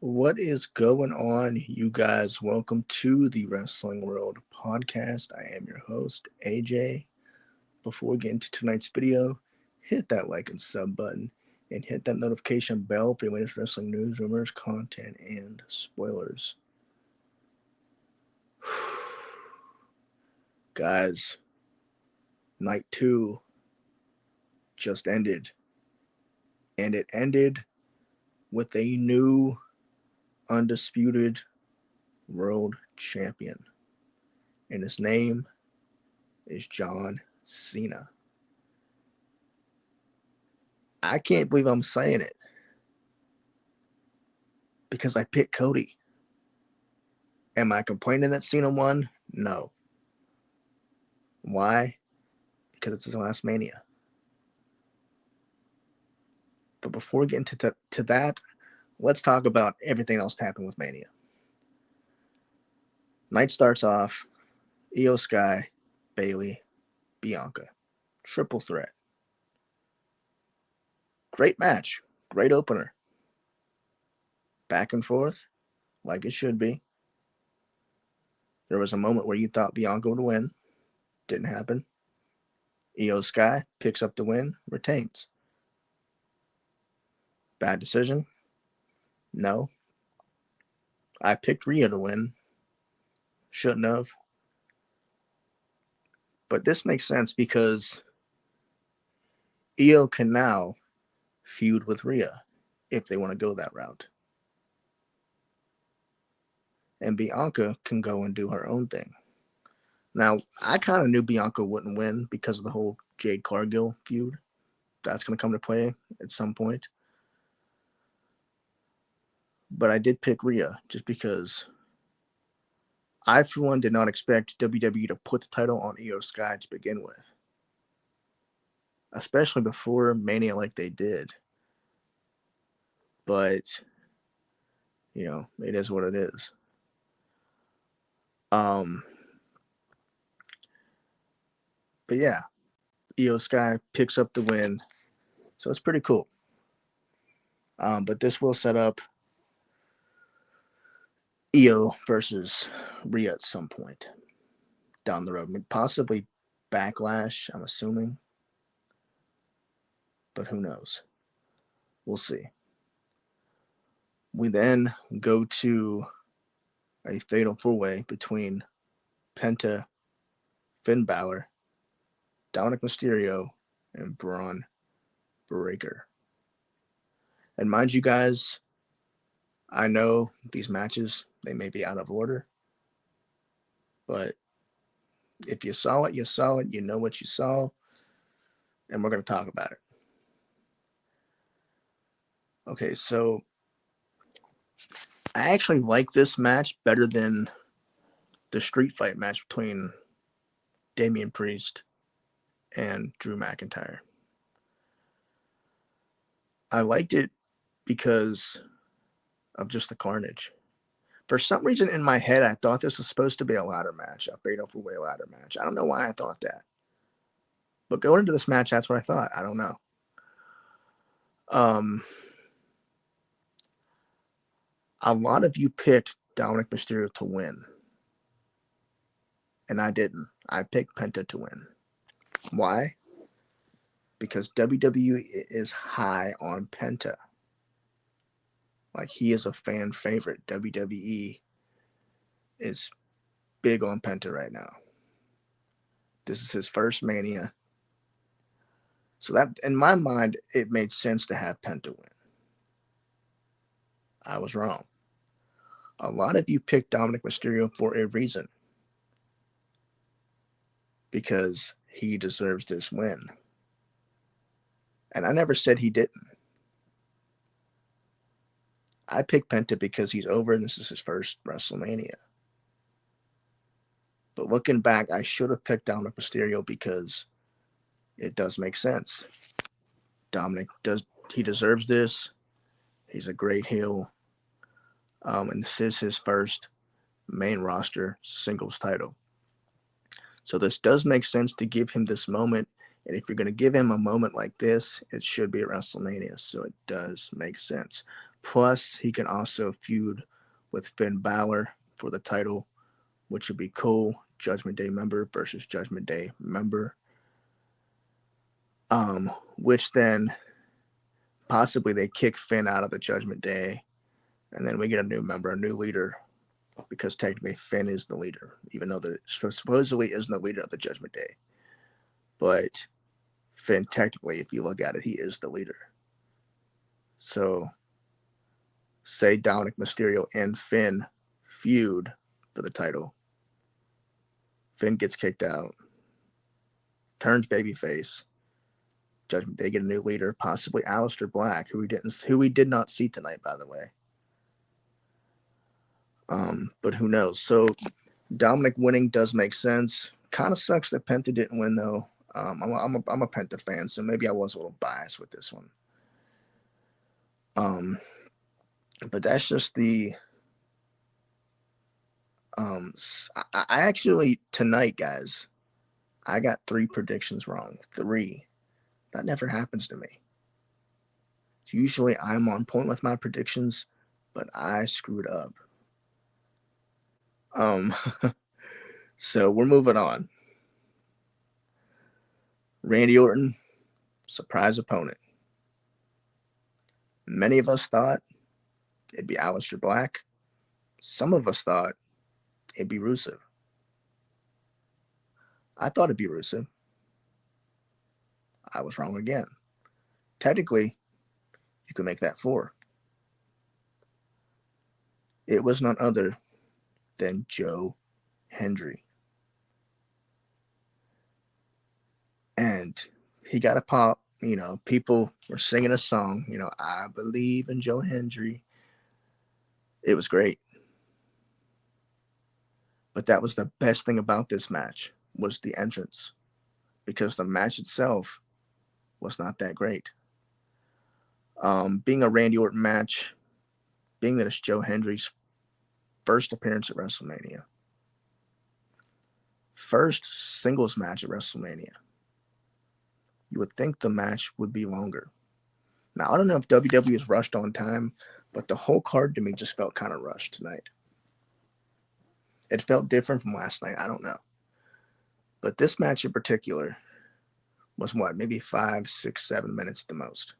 What is going on, you guys? Welcome to the Wrestling World Podcast. I am your host, AJ. Before we get into tonight's video, hit that like and sub button and hit that notification bell for your latest wrestling news, rumors, content, and spoilers. Guys, night 2 just ended, and it ended with a new undisputed world champion, and his name is John Cena. I can't believe I'm saying it because I picked Cody. Am I complaining that Cena won? No. Why? Because it's his last Mania. But before we get into that, let's talk about everything else that happened with Mania. Night starts off, Io Sky, Bayley, Bianca. Triple threat. Great match. Great opener. Back and forth, like it should be. There was a moment where you thought Bianca would win. Didn't happen. Io Sky picks up the win, retains. Bad decision? No. I picked Rhea to win. Shouldn't have. But this makes sense because Io can now feud with Rhea if they want to go that route. And Bianca can go and do her own thing. Now, I kind of knew Bianca wouldn't win because of the whole Jade Cargill feud. That's going to come to play at some point. But I did pick Rhea just because I, for one, did not expect WWE to put the title on Io Sky to begin with. Especially before Mania like they did. But, it is what it is. But yeah, Io Sky picks up the win. So it's pretty cool. But this will set up Io versus Rhea at some point down the road. I mean, possibly Backlash, I'm assuming. But who knows? We'll see. We then go to a fatal four-way between Penta, Finn Balor, Dominic Mysterio, and Braun Breaker. And mind you guys, I know these matches, they may be out of order. But if you saw it, you saw it. You know what you saw. And we're going to talk about it. Okay, so I actually like this match better than the street fight match between Damian Priest and Drew McIntyre. I liked it because of just the carnage. For some reason in my head, I thought this was supposed to be a ladder match, a fatal four-way ladder match. I don't know why I thought that. But going into this match, that's what I thought. I don't know. A lot of you picked Dominic Mysterio to win. And I didn't. I picked Penta to win. Why? Because WWE is high on Penta. Like, he is a fan favorite. WWE is big on Penta right now. This is his first Mania. So that, in my mind, it made sense to have Penta win. I was wrong. A lot of you picked Dominic Mysterio for a reason. Because he deserves this win. And I never said he didn't. I picked Penta because he's over and this is his first WrestleMania. But looking back, I should have picked Dominic Mysterio because it does make sense. Dominic he deserves this. He's a great heel. And this is his first main roster singles title. So this does make sense to give him this moment And if you're going to give him a moment like this, it should be at WrestleMania. So it does make sense. Plus, he can also feud with Finn Balor for the title, which would be cool. Judgment Day member versus Judgment Day member. Which then possibly they kick Finn out of the Judgment Day, and then we get a new member, a new leader, because technically Finn is the leader, even though there supposedly isn't the leader of the Judgment Day. But Finn, technically, if you look at it, he is the leader. So, say Dominic Mysterio and Finn feud for the title. Finn gets kicked out, turns babyface. Judgment Day get a new leader, possibly Aleister Black, who we did not see tonight, by the way. But who knows? So Dominic winning does make sense. Kind of sucks that Penta didn't win though. I'm a Penta fan, so maybe I was a little biased with this one. But that's just the. I actually tonight, guys, I got 3 predictions wrong. 3. That never happens to me. Usually I'm on point with my predictions, but I screwed up. So we're moving on. Randy Orton, surprise opponent. Many of us thought it'd be Aleister Black. Some of us thought it'd be Rusev. I thought it'd be Rusev. I was wrong again. Technically, you could make that 4. It was none other than Joe Hendry. And he got a pop. You know, people were singing a song, you know, I believe in Joe Hendry. It was great. But that was the best thing about this match, was the entrance. Because the match itself was not that great. Being a Randy Orton match, being that it's Joe Hendry's first appearance at WrestleMania, first singles match at WrestleMania, you would think the match would be longer. Now, I don't know if WWE is rushed on time, but the whole card to me just felt kind of rushed tonight. It felt different from last night. I don't know. But this match in particular was what, maybe 5, 6, 7 minutes at the most.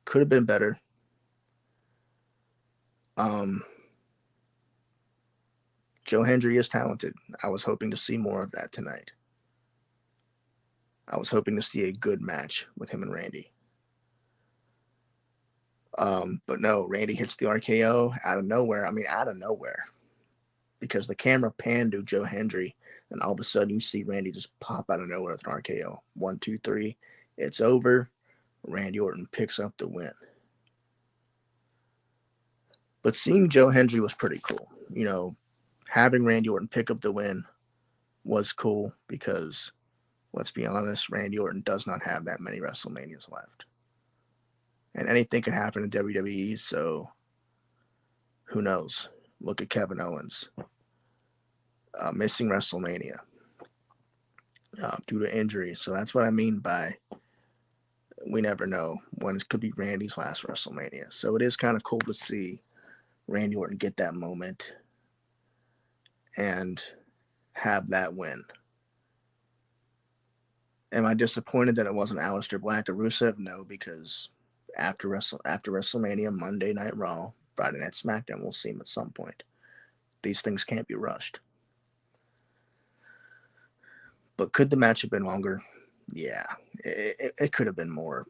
Could have been better. Joe Hendry is talented. I was hoping to see more of that tonight. I was hoping to see a good match with him and Randy. But no, Randy hits the RKO out of nowhere. I mean, out of nowhere. Because the camera panned to Joe Hendry, and all of a sudden you see Randy just pop out of nowhere with an RKO. 1, 2, 3. It's over. Randy Orton picks up the win. But seeing Joe Hendry was pretty cool. You know, having Randy Orton pick up the win was cool because, let's be honest, Randy Orton does not have that many WrestleManias left. And anything can happen in WWE, so who knows? Look at Kevin Owens missing WrestleMania due to injury. So that's what I mean by we never know when it could be Randy's last WrestleMania. So it is kind of cool to see Randy Orton get that moment and have that win. Am I disappointed that it wasn't Aleister Black or Rusev? No, because after WrestleMania, Monday Night Raw, Friday Night SmackDown, we'll see him at some point. These things can't be rushed. But could the match have been longer? Yeah, it could have been more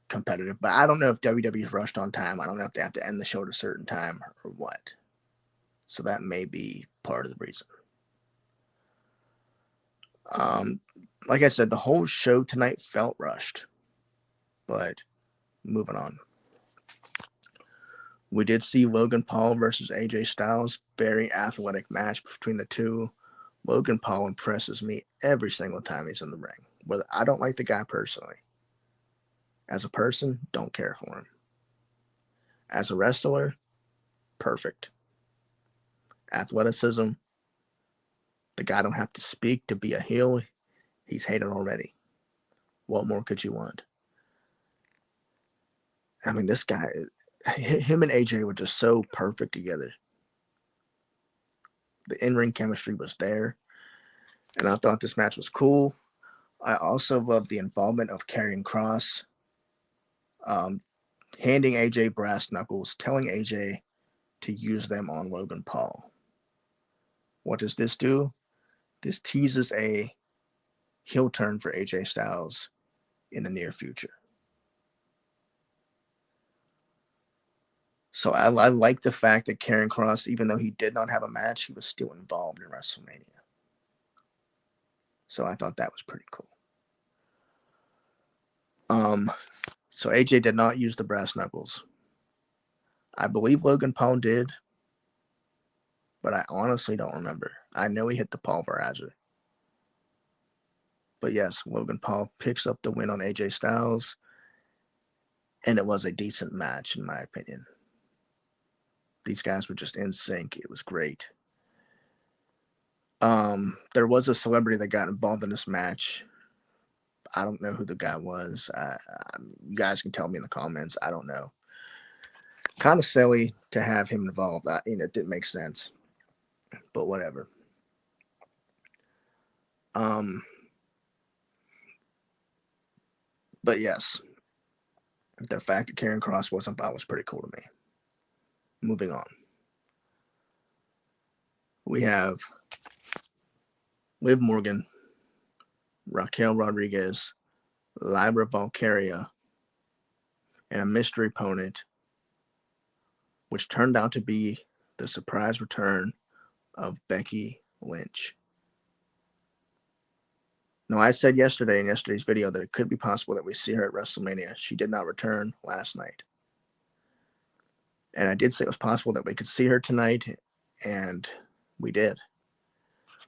competitive. But I don't know if WWE's rushed on time. I don't know if they have to end the show at a certain time or what. So that may be part of the reason. Like I said, the whole show tonight felt rushed. But moving on. We did see Logan Paul versus AJ Styles. Very athletic match between the two. Logan Paul impresses me every single time he's in the ring. Whether I don't like the guy personally. As a person, don't care for him. As a wrestler, perfect. Athleticism. The guy don't have to speak to be a heel. He's hated already. What more could you want? I mean, this guy, him and AJ were just so perfect together. The in-ring chemistry was there, and I thought this match was cool. I also love the involvement of Karrion Kross, handing AJ brass knuckles, telling AJ to use them on Logan Paul. What does this do? This teases a heel turn for AJ Styles in the near future. So I like the fact that Karrion Kross, even though he did not have a match, he was still involved in WrestleMania. So I thought that was pretty cool. So AJ did not use the brass knuckles. I believe Logan Paul did, but I honestly don't remember. I know he hit the pulverizer. But yes, Logan Paul picks up the win on AJ Styles, and it was a decent match, in my opinion. These guys were just in sync. It was great. There was a celebrity that got involved in this match. I don't know who the guy was. You guys can tell me in the comments. I don't know. Kind of silly to have him involved. It didn't make sense, but whatever. But yes, the fact that Karrion Kross wasn't involved was pretty cool to me. Moving on. We have Liv Morgan, Raquel Rodriguez, Lyra Valkyria, and a mystery opponent, which turned out to be the surprise return of Becky Lynch. Now, I said yesterday in yesterday's video that it could be possible that we see her at WrestleMania. She did not return last night. And I did say it was possible that we could see her tonight, and we did.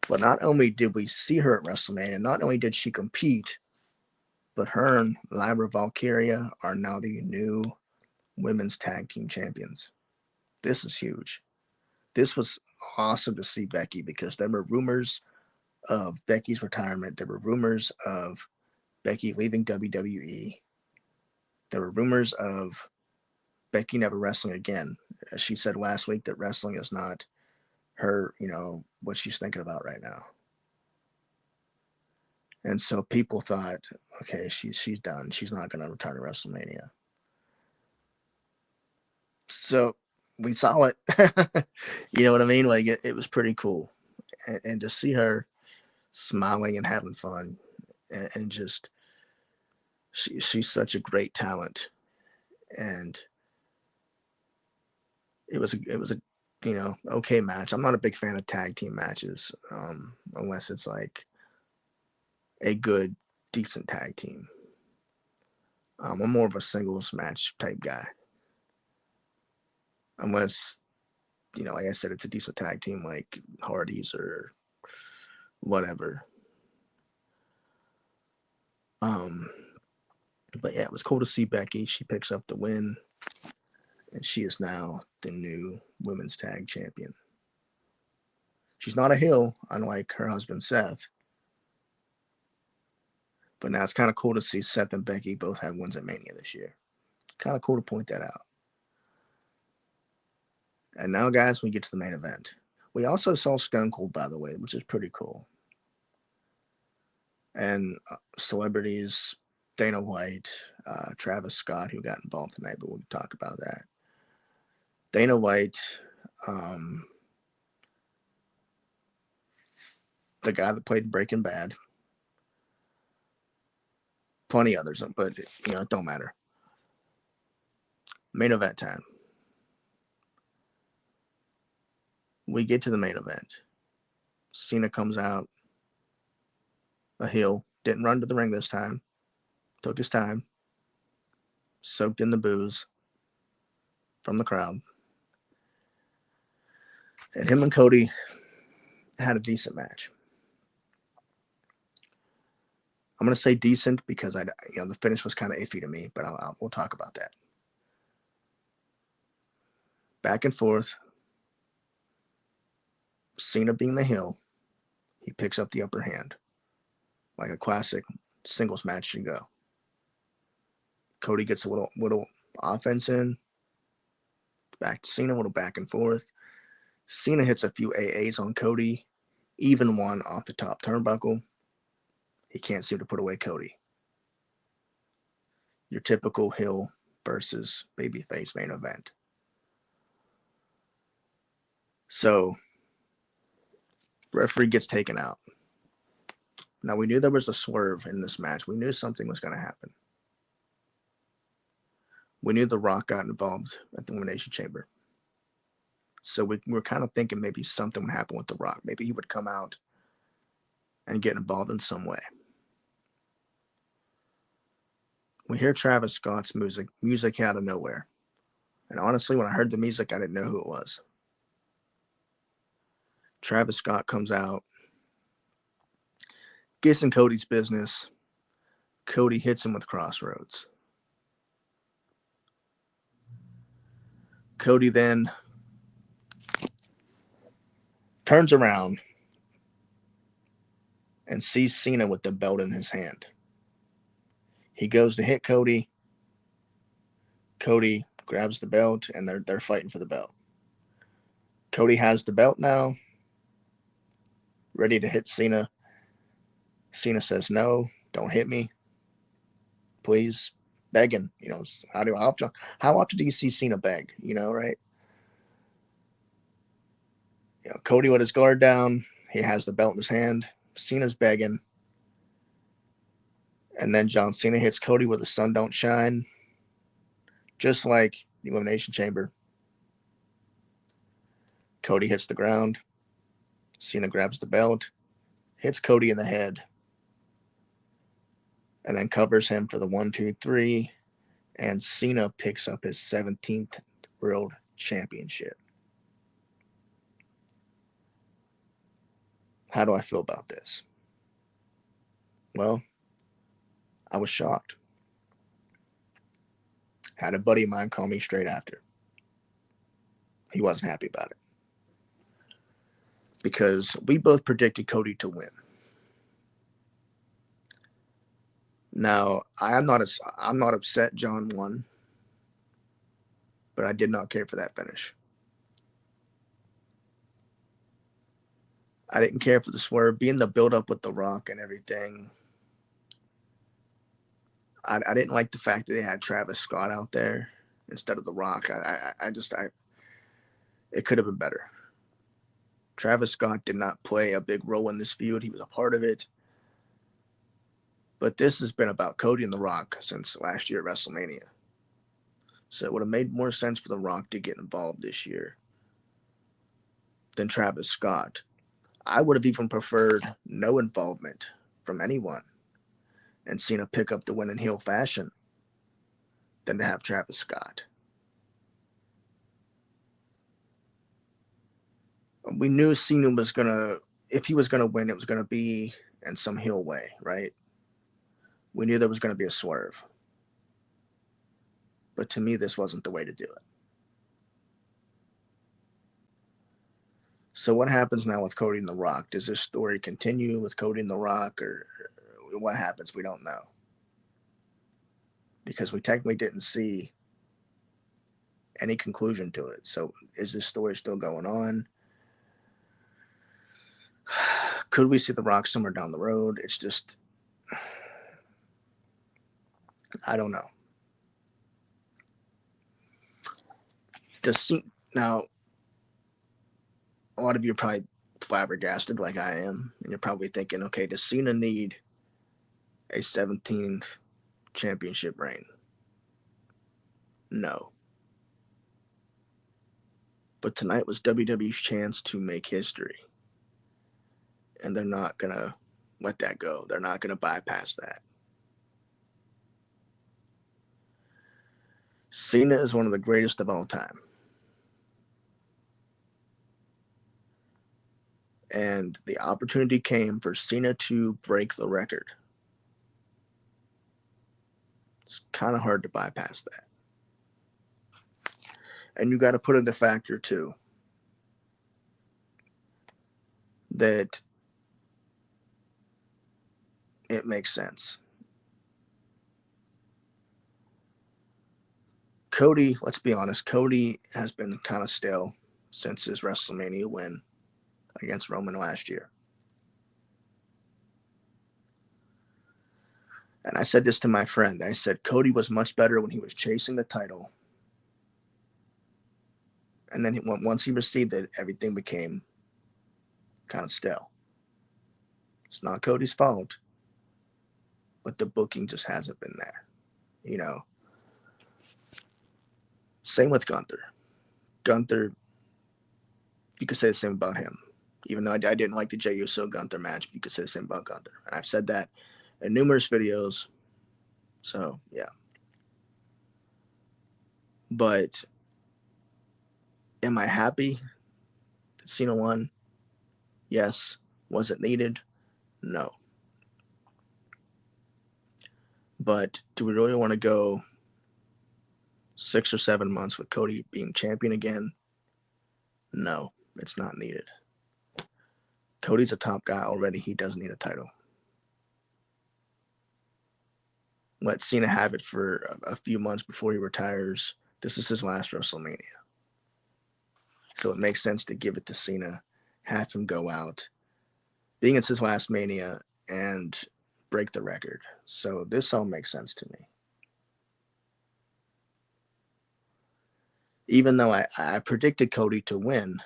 But not only did we see her at WrestleMania, not only did she compete, but her and Lyra Valkyria are now the new women's tag team champions. This is huge. This was awesome to see Becky, because there were rumors of Becky's retirement. There were rumors of Becky leaving WWE. There were rumors of Becky never wrestling again. As she said last week, that wrestling is not her, what she's thinking about right now. And so people thought, okay, she's done. She's not going to return to WrestleMania. So we saw it. You know what I mean? Like, it was pretty cool. And to see her smiling and having fun, and just, she's such a great talent. And it was a okay match. I'm not a big fan of tag team matches, unless it's like a good, decent tag team. I'm more of a singles match type guy. Unless, like I said, it's a decent tag team like Hardy's or whatever. But yeah, it was cool to see Becky. She picks up the win, and she is now the new women's tag champion. She's not a heel, unlike her husband Seth. But now it's kind of cool to see Seth and Becky both have wins at Mania this year. Kind of cool to point that out. And now, guys, we get to the main event. We also saw Stone Cold, by the way, which is pretty cool. And celebrities, Dana White, Travis Scott, who got involved tonight, but we'll talk about that. Dana White, the guy that played Breaking Bad. Plenty others, but it don't matter. Main event time. We get to the main event. Cena comes out, a heel, didn't run to the ring this time, took his time, soaked in the booze from the crowd. And him and Cody had a decent match. I'm going to say decent because the finish was kind of iffy to me, but we'll talk about that. Back and forth. Cena being the heel, he picks up the upper hand. like a classic singles match should go. Cody gets a little offense in, back to Cena, a little back and forth. Cena hits a few AAs on Cody, even one off the top turnbuckle. He can't seem to put away Cody. Your typical heel versus babyface main event. So, referee gets taken out. Now, we knew there was a swerve in this match. We knew something was going to happen. We knew The Rock got involved at the Elimination Chamber. So we were kind of thinking maybe something would happen with The Rock. Maybe he would come out and get involved in some way. We hear Travis Scott's music out of nowhere. And honestly, when I heard the music, I didn't know who it was. Travis Scott comes out, gets in Cody's business. Cody hits him with Crossroads. Cody then turns around and sees Cena with the belt in his hand. He goes to hit Cody. Cody grabs the belt, and they're fighting for the belt. Cody has the belt now, ready to hit Cena. Cena says, "No, don't hit me, please." Begging, how often do you see Cena beg? Right? Cody with his guard down. He has the belt in his hand. Cena's begging. And then John Cena hits Cody with the sun don't shine. Just like the Elimination Chamber. Cody hits the ground. Cena grabs the belt. Hits Cody in the head. And then covers him for the 1, 2, 3. And Cena picks up his 17th World Championship. How do I feel about this? Well, I was shocked. Had a buddy of mine call me straight after. He wasn't happy about it. Because we both predicted Cody to win. Now, I'm not upset John won, but I did not care for that finish. I didn't care for the swerve, being the build-up with The Rock and everything. I didn't like the fact that they had Travis Scott out there instead of The Rock. It could have been better. Travis Scott did not play a big role in this feud. He was a part of it. But this has been about Cody and The Rock since last year at WrestleMania. So it would have made more sense for The Rock to get involved this year than Travis Scott. I would have even preferred no involvement from anyone and Cena pick up the win in heel fashion than to have Travis Scott. We knew Cena was going to, if he was going to win, it was going to be in some heel way, right? We knew there was going to be a swerve. But to me, this wasn't the way to do it. So what happens now with Cody and The Rock? Does this story continue with Cody and The Rock, or what happens? We don't know. Because we technically didn't see any conclusion to it. So is this story still going on? Could we see The Rock somewhere down the road? It's just, I don't know. Now, a lot of you are probably flabbergasted like I am, and you're probably thinking, okay, does Cena need a 17th championship reign? No. But tonight was WWE's chance to make history. And they're not going to let that go. They're not going to bypass that. Cena is one of the greatest of all time. And the opportunity came for Cena to break the record. It's kind of hard to bypass that. And you got to put in the factor, too, that it makes sense. Cody, let's be honest, Cody has been kind of stale since his WrestleMania win against Roman last year. And I said this to my friend. I said Cody was much better when he was chasing the title. And then once he received it, everything became kind of stale. It's not Cody's fault, but the booking just hasn't been there. You know, same with Gunther. Gunther, you could say the same about him. Even though I didn't like the Jey Uso Gunther match, you could say the same about Gunther. And I've said that in numerous videos. So, yeah. But am I happy that Cena won? Yes. Was it needed? No. But do we really want to go 6 or 7 months with Cody being champion again? No, it's not needed. Cody's a top guy already. He doesn't need a title. Let Cena have it for a few months before he retires. This is his last WrestleMania. So it makes sense to give it to Cena, have him go out, being it's his last Mania, and break the record. So this all makes sense to me. Even though I predicted Cody to win,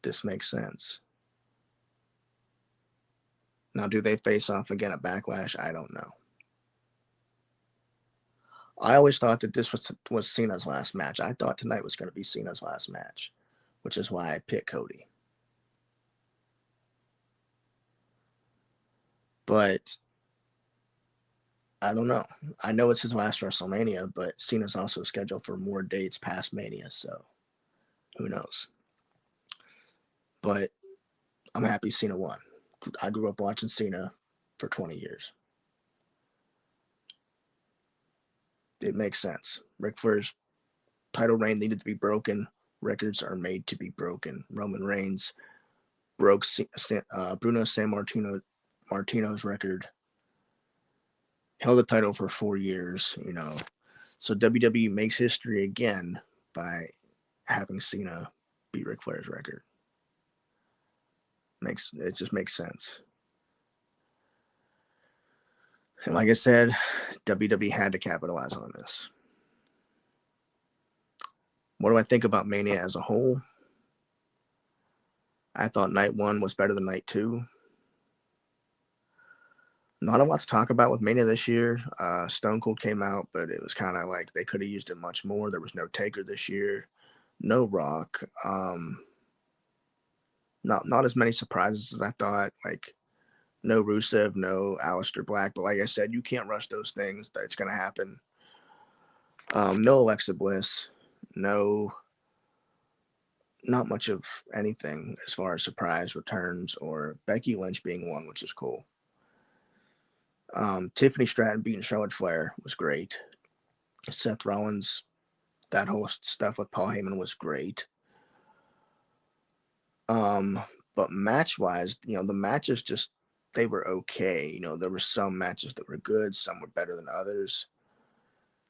this makes sense. Now, do they face off again at Backlash? I don't know. I always thought that this was Cena's last match. I thought tonight was going to be Cena's last match, which is why I picked Cody. But I don't know. I know it's his last WrestleMania, but Cena's also scheduled for more dates past Mania, so who knows? But I'm happy Cena won. I grew up watching Cena for 20 years. It makes sense. Ric Flair's title reign needed to be broken. Records are made to be broken. Roman Reigns broke Bruno Sammartino's record. Held the title for 4 years, you know. So WWE makes history again by having Cena beat Ric Flair's record. It just makes sense. And like I said, WWE had to capitalize on this. What do I think about Mania as a whole? I thought night 1 was better than night 2. Not a lot to talk about with Mania this year. Stone Cold came out, but it was kind of like they could have used it much more. There was no Taker this year, no Rock. Not as many surprises as I thought. Like no Rusev, no Aleister Black. But like I said, you can't rush those things. It's going to happen. No Alexa Bliss. No, not much of anything as far as surprise returns or Becky Lynch being one, which is cool. Tiffany Stratton beating Charlotte Flair was great. Seth Rollins, that whole stuff with Paul Heyman was great. But match-wise, the matches just, they were okay. There were some matches that were good, some were better than others.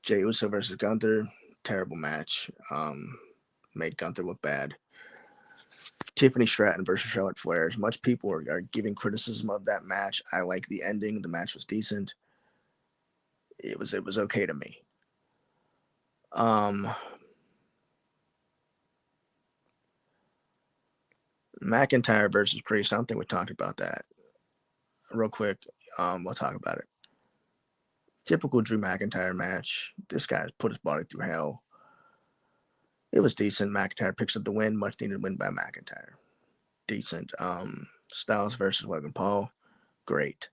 Jey Uso versus Gunther, terrible match. Made Gunther look bad. Tiffany Stratton versus Charlotte Flair. As much people are giving criticism of that match, I like the ending. The match was decent. It was okay to me. McIntyre versus Priest. I don't think we talked about that. Real quick, we'll talk about it. Typical Drew McIntyre match. This guy's put his body through hell. It was decent. McIntyre picks up the win. Much needed win by McIntyre. Decent. Styles versus Logan Paul. Great.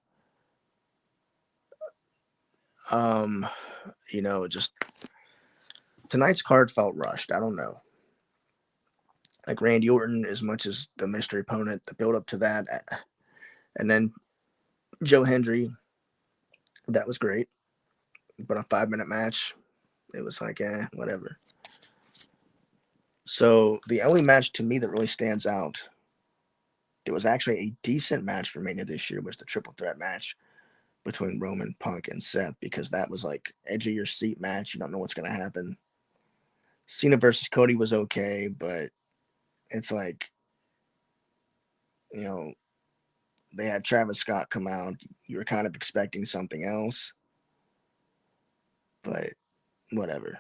Just tonight's card felt rushed. I don't know. Like Randy Orton, as much as the mystery opponent, the build up to that, and then Joe Hendry, that was great. But a 5-minute match, it was like, whatever. So the only match to me that really stands out, it was actually a decent match for Mania this year, was the triple threat match between Roman, Punk, and Seth, because that was like edge of your seat match. You don't know what's going to happen. Cena versus Cody was okay, but it's like, you know, they had Travis Scott come out. You were kind of expecting something else, but whatever.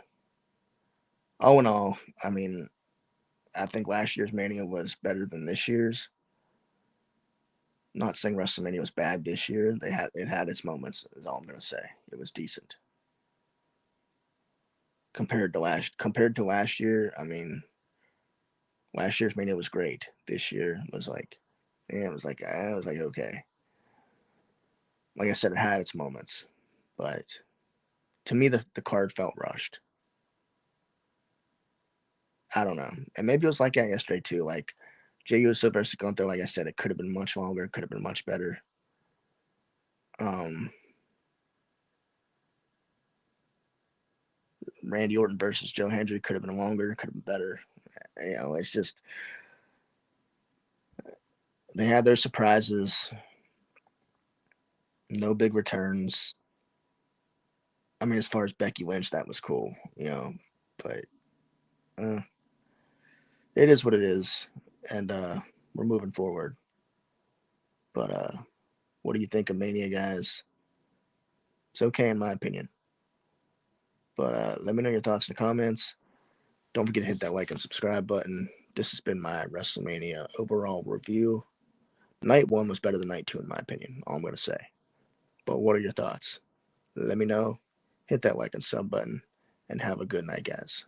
All in all, I mean, I think last year's Mania was better than this year's. Not saying WrestleMania was bad this year. It had its moments. Is all I'm gonna say. It was decent compared to last year. I mean, last year's Mania was great. This year was like, yeah, it was like okay. Like I said, it had its moments, but to me, the card felt rushed. I don't know, and maybe it was like that yesterday too. Like Jey Uso versus Gunther, like I said, it could have been much longer. It could have been much better. Um, Randy Orton versus Joe Hendry could have been longer. Could have been better. You know, it's just they had their surprises. No big returns. I mean, as far as Becky Lynch, that was cool, you know, but uh, it is what it is, and we're moving forward. But what do you think of Mania, guys? It's okay in my opinion. But let me know your thoughts in the comments. Don't forget to hit that like and subscribe button. This has been my WrestleMania overall review. Night 1 was better than Night 2 in my opinion, all I'm going to say. But what are your thoughts? Let me know. Hit that like and sub button, and have a good night, guys.